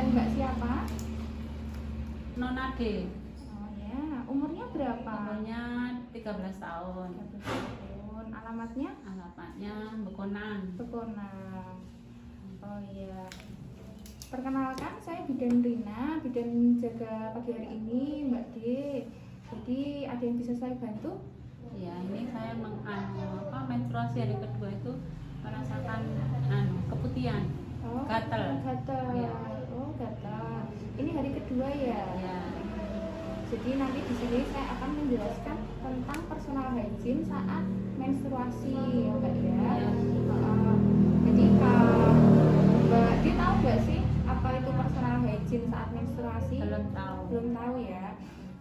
Mbak siapa? Nonade. Oh ya, umurnya berapa? Umurnya 13 tahun. 13 tahun. Alamatnya? Alamatnya Bekonan. Bekonan. Oh iya. Perkenalkan, saya Bidan Rina, bidan jaga pagi hari ini, Mbak D. Jadi ada yang bisa saya bantu? Ya, ini saya menstruasi hari kedua itu merasakan keputihan. Oh, Gatel. gatel. Ya. Oh, gatel. Ini hari kedua ya? Ya. Jadi nanti di sini saya akan menjelaskan tentang personal hygiene saat menstruasi, ya Mbak ya. Ya. Jadi Mbak D tahu nggak sih apa itu personal hygiene saat menstruasi? Belum tahu. Belum tahu ya.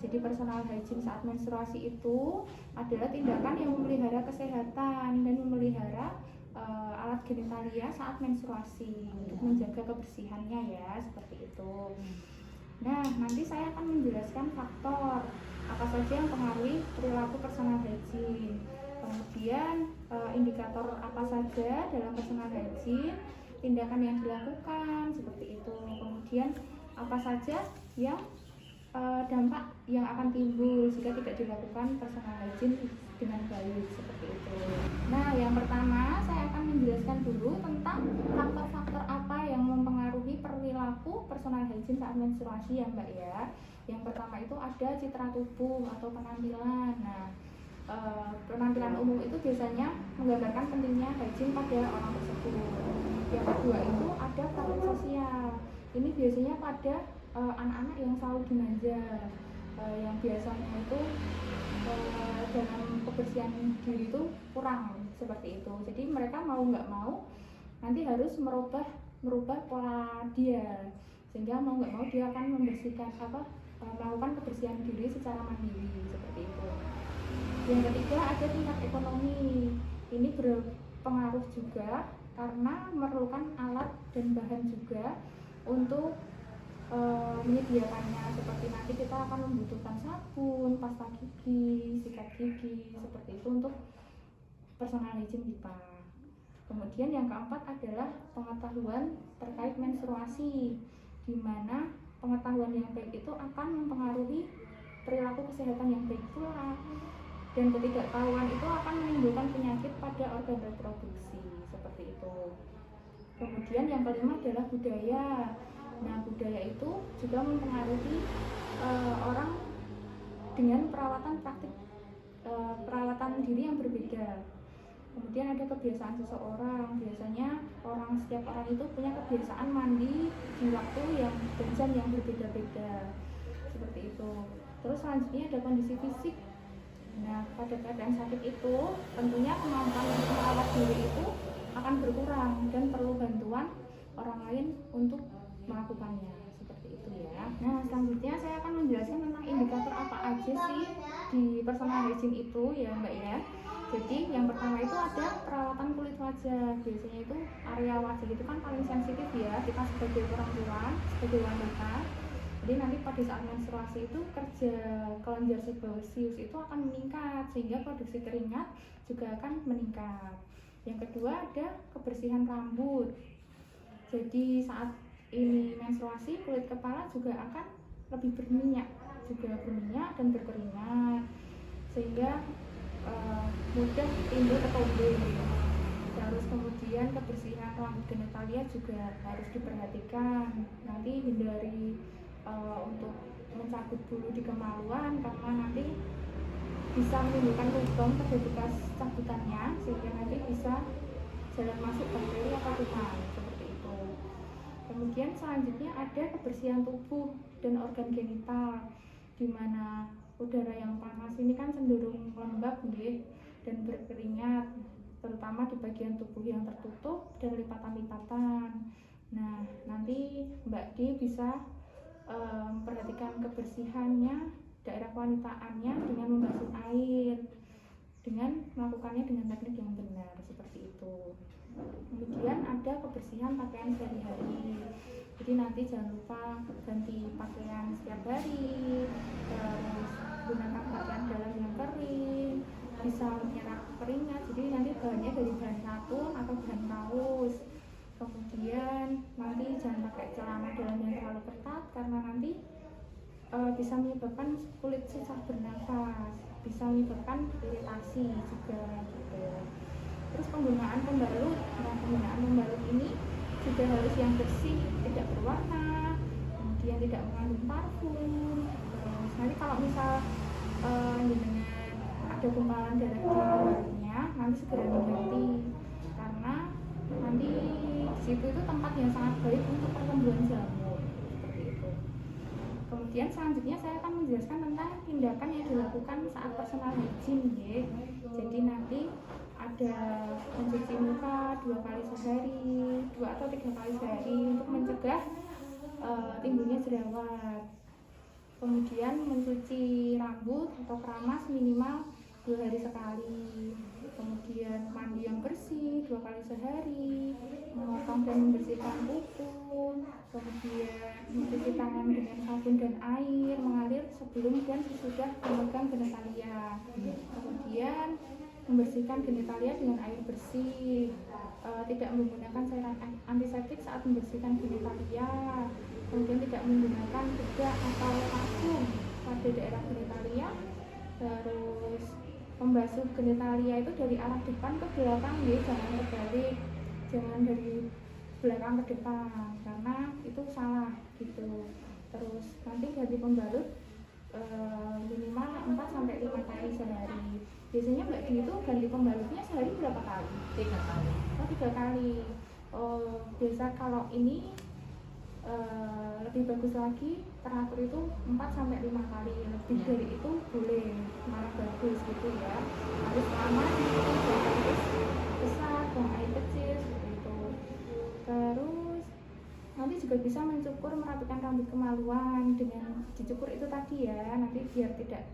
Jadi personal hygiene saat menstruasi itu adalah tindakan yang memelihara kesehatan dan memelihara alat genitalia saat menstruasi untuk menjaga kebersihannya ya, seperti itu. Nah, nanti saya akan menjelaskan faktor apa saja yang mempengaruhi perilaku personal hygiene. Kemudian indikator apa saja dalam personal hygiene, tindakan yang dilakukan seperti itu. Kemudian apa saja yang dampak yang akan timbul jika tidak dilakukan personal hygiene dengan baik seperti itu. Nah, yang pertama saya akan menjelaskan dulu tentang faktor-faktor apa yang mempengaruhi perilaku personal hygiene saat menstruasi ya Mbak ya. Yang pertama itu ada citra tubuh atau penampilan. Nah, penampilan umum itu biasanya menggambarkan pentingnya hygiene pada orang tersebut. Yang kedua itu ada praktik sosial. Ini biasanya pada anak-anak yang selalu dimanja, yang biasanya itu dalam kebersihan diri itu kurang seperti itu. Jadi mereka mau nggak mau nanti harus merubah pola dia, sehingga mau nggak mau dia akan membersihkan melakukan kebersihan diri secara mandiri seperti itu. Yang ketiga ada tingkat ekonomi. Ini berpengaruh juga karena memerlukan alat dan bahan juga untuk menyediakannya, seperti nanti kita akan membutuhkan sabun, pasta gigi, sikat gigi seperti itu untuk personal hygiene kita. Kemudian yang keempat adalah pengetahuan terkait menstruasi, di mana pengetahuan yang baik itu akan mempengaruhi perilaku kesehatan yang baik pula, dan ketidaktahuan itu akan menimbulkan penyakit pada organ reproduksi seperti itu. Kemudian yang kelima adalah budaya. Nah, budaya itu juga mempengaruhi orang dengan perawatan perawatan diri yang berbeda. Kemudian ada kebiasaan seseorang. Biasanya setiap orang itu punya kebiasaan mandi di waktu dan jam yang berbeda-beda seperti itu. Terus selanjutnya ada kondisi fisik. Nah, pada keadaan sakit itu tentunya kemampuan untuk merawat diri itu akan berkurang dan perlu bantuan orang lain untuk melakukannya seperti itu ya. Nah, selanjutnya saya akan menjelaskan tentang indikator apa aja sih di personal hygiene itu ya Mbak ya. Jadi yang pertama itu ada perawatan kulit wajah. Biasanya itu area wajah itu kan paling sensitif ya, kita sebagai perempuan, sebagai wanita. Jadi nanti pada saat menstruasi itu kerja kelenjar sebasius itu akan meningkat, sehingga produksi keringat juga akan meningkat. Yang kedua ada kebersihan rambut. Jadi saat ini menstruasi, kulit kepala juga akan lebih berminyak dan berkeringat, sehingga mudah timbul ketombe. Terus kemudian kebersihan rambut genitalia juga harus diperhatikan. Nanti hindari untuk mencabut bulu di kemaluan, karena nanti bisa menimbulkan lubang pada bekas cabutannya, sehingga nanti bisa jalan masuk bakteri atau kuman seperti itu. Kemudian selanjutnya ada kebersihan tubuh dan organ genital, di mana udara yang panas ini kan cenderung lembab dan berkeringat, terutama di bagian tubuh yang tertutup dan lipatan-lipatan. Nah, nanti Mbak D bisa memperhatikan kebersihannya, daerah kewanitaannya dengan membasuh air, dengan melakukannya dengan teknik yang benar seperti itu. Kemudian ada kebersihan pakaian sehari-hari. Jadi nanti jangan lupa ganti pakaian setiap hari, terus gunakan pakaian dalam yang kering, bisa menyerap keringat. Jadi nanti bahannya dari bahan katun atau bahan kaos. Kemudian nanti jangan pakai celana dalam yang terlalu ketat karena nanti bisa menyebabkan kulit susah bernafas, bisa menyebabkan iritasi juga gitu. Terus penggunaan pembalut, nah penggunaan pembalut ini juga harus yang bersih, tidak berwarna, kemudian tidak mengandung parfum. Terus nanti kalau misal dengan ada gumpalan darah di pembalutnya, nanti segera diganti karena nanti di situ itu tempat yang sangat baik untuk pertumbuhan jamur seperti itu. Kemudian selanjutnya saya akan menjelaskan tentang tindakan yang dilakukan saat personal hygiene ya. Jadi nanti ada mencuci muka 2 kali sehari, 2 atau 3 kali sehari untuk mencegah timbulnya jerawat. Kemudian mencuci rambut atau keramas minimal 2 hari sekali. Kemudian mandi yang bersih 2 kali sehari, memotong dan membersihkan kuku. Kemudian mencuci tangan dengan sabun dan air mengalir sebelum dan sesudah memegang genitalia. Kemudian membersihkan genitalia dengan air bersih, tidak menggunakan cairan antiseptik saat membersihkan genitalia. Kemudian tidak menggunakan bedak atau parfum pada daerah genitalia. Terus membasuh genitalia itu dari arah depan ke belakang ya, jangan terbalik, jangan dari belakang ke depan karena itu salah gitu. Terus nanti ganti pembalut minimal 4-5 kali sehari. Biasanya Mbak Di itu ganti pembalutnya sehari berapa kali? 3 kali. Oh 3 kali. Biasa kalau ini lebih bagus lagi, teratur itu 4-5 kali, lebih dari itu boleh, malah bagus gitu ya. Harus aman, buang air besar, buang air kecil seperti itu. Terus nanti juga bisa mencukur, merapikan rambut kemaluan dengan dicukur itu tadi ya, nanti biar tidak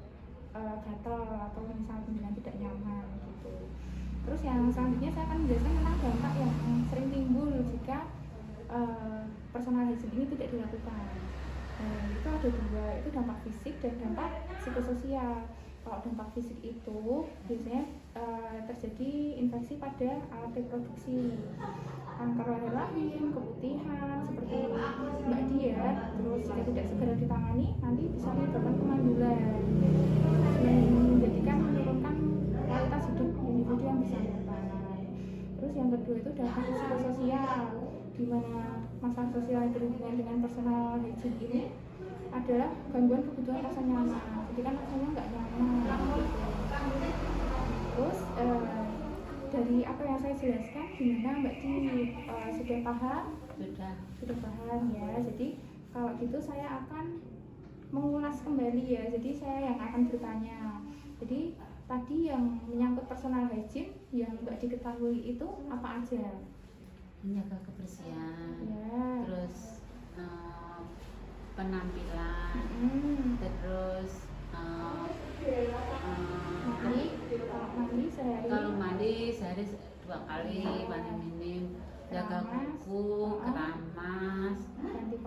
gatal atau misalnya tidak nyaman gitu. Terus yang selanjutnya saya akan menjelaskan tentang dampak yang sering timbul jika personal hygiene ini tidak dilakukan. Itu ada 2, itu dampak fisik dan dampak psikososial. Kalau dampak fisik itu biasanya terjadi infeksi pada alat reproduksi, kanker leher rahim, keputihan seperti Mbak Dia. Terus jika tidak segera ditangani nanti bisa menyebabkan kemandulan, menurunkan kualitas hidup individu yang bersangkutan. Terus yang kedua itu dampak psikososial, di mana masalah sosial yang berhubungan dengan personal hygiene ini adalah gangguan kebutuhan rasa nyaman. Jadi kan rasanya nggak nyaman gitu. Terus dari apa yang saya jelaskan, gimana Mbak Di sudah paham? Sudah paham ya. Jadi kalau gitu saya akan mengulas kembali ya. Jadi saya yang akan bertanya. Jadi tadi yang menyangkut personal hygiene yang Mbak diketahui itu apa aja? Menjaga kebersihan, Ya. terus penampilan, terus kalau mandi sehari 2 kali, mandi minim, jaga kuku, keramas,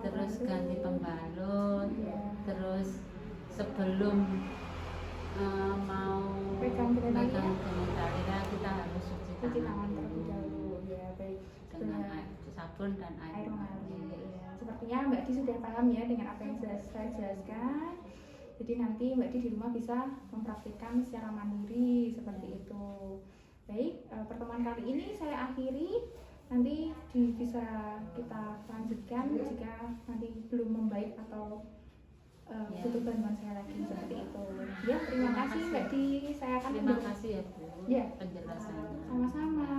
terus ganti pembalut, terus sebelum mau pegang genitalia kita harus cuci tangan tangan terlebih dulu dahulu ya. Baik, dengan sabun dan air mengalir. Ya. Sepertinya Mbak Di sudah paham ya dengan apa yang saya jelaskan. Jadi nanti Mbak Di rumah bisa mempraktikkan secara mandiri seperti itu. Baik, pertemuan kali ini saya akhiri. Nanti bisa kita lanjutkan jika nanti belum membaik atau butuh bantuan saya lagi seperti itu. Ya, terima kasih Mbak Di. Saya akan terima kasih ya Bu, ya, penjelasannya. sama-sama.